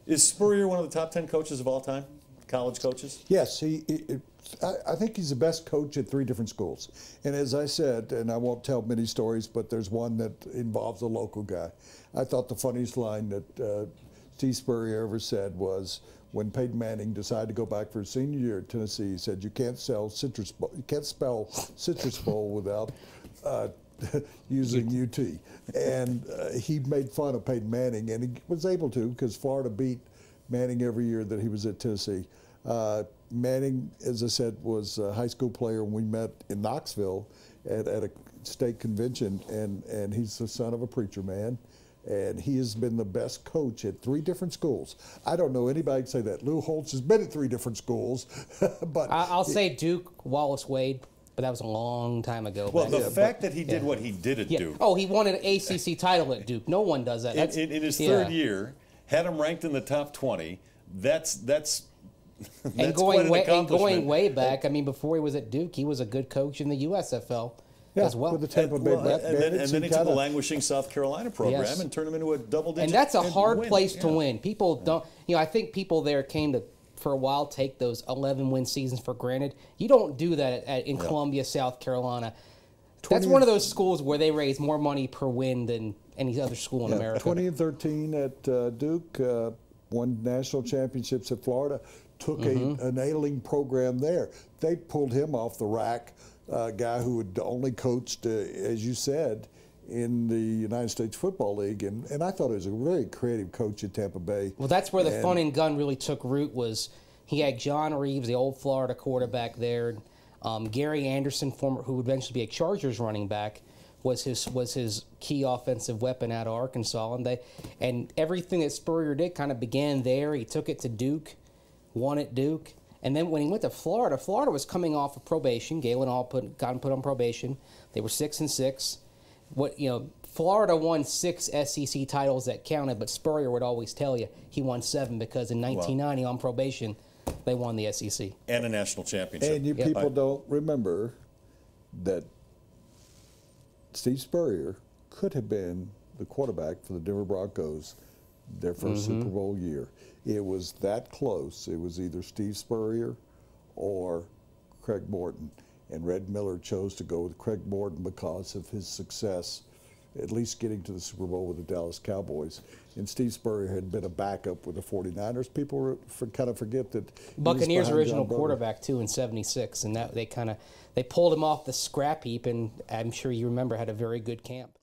Is Spurrier one of the top 10 coaches of all time? College coaches? Yes, I think he's the best coach at 3 different schools. And as I said, and I won't tell many stories, but there's one that involves a local guy. I thought the funniest line that Steve Spurrier ever said was when Peyton Manning decided to go back for his senior year at Tennessee. He said, "You can't spell Citrus Bowl without using UT." And he made fun of Peyton Manning, and he was able to because Florida beat Manning every year that he was at Tennessee. Manning, as I said, was a high school player when we met in Knoxville at a state convention, and he's the son of a preacher man, and he has been the best coach at 3 different schools. I don't know anybody can say that. Lou Holtz has been at 3 different schools, but I'll say Duke, Wallace Wade, but that was a long time ago. Well, the fact that he did what he did at Duke. Oh, he won an ACC title at Duke. No one does that. In his 3rd year, had him ranked in the top 20. That's and going way back. I mean, before he was at Duke, he was a good coach in the USFL as well. With the Tampa Bay and then he took a languishing South Carolina program and turned him into a double-digit. And that's a hard place to win. People don't. I think people there came to, for a while, take those 11-win seasons for granted. You don't do that in Columbia, South Carolina. That's one of those schools where they raise more money per win than any other school in America. 20-13 at Duke, won national championships at Florida, took an ailing program there. They pulled him off the rack, a guy who had only coached, as you said, in the United States Football League, and I thought he was a very creative coach at Tampa Bay. Well, that's where the fun and gun really took root. Was he had John Reeves, the old Florida quarterback there, Gary Anderson, who would eventually be a Chargers running back, was his key offensive weapon out of Arkansas, and everything that Spurrier did kind of began there. He took it to Duke, won at Duke, and then when he went to Florida, Florida was coming off of probation. Galen Hall got him put on probation. They were 6-6. Florida won 6 SEC titles that counted, but Spurrier would always tell you he won 7 because in 1990 on probation they won the SEC and a national championship. And you people don't remember that Steve Spurrier could have been the quarterback for the Denver Broncos their first Super Bowl year. It was that close. It was either Steve Spurrier or Craig Morton. And Red Miller chose to go with Craig Morton because of his success, at least getting to the Super Bowl with the Dallas Cowboys. And Steve Spurrier had been a backup with the 49ers. People kind of forget that Buccaneers' original quarterback, too, in '76. And that they pulled him off the scrap heap, and I'm sure you remember had a very good camp.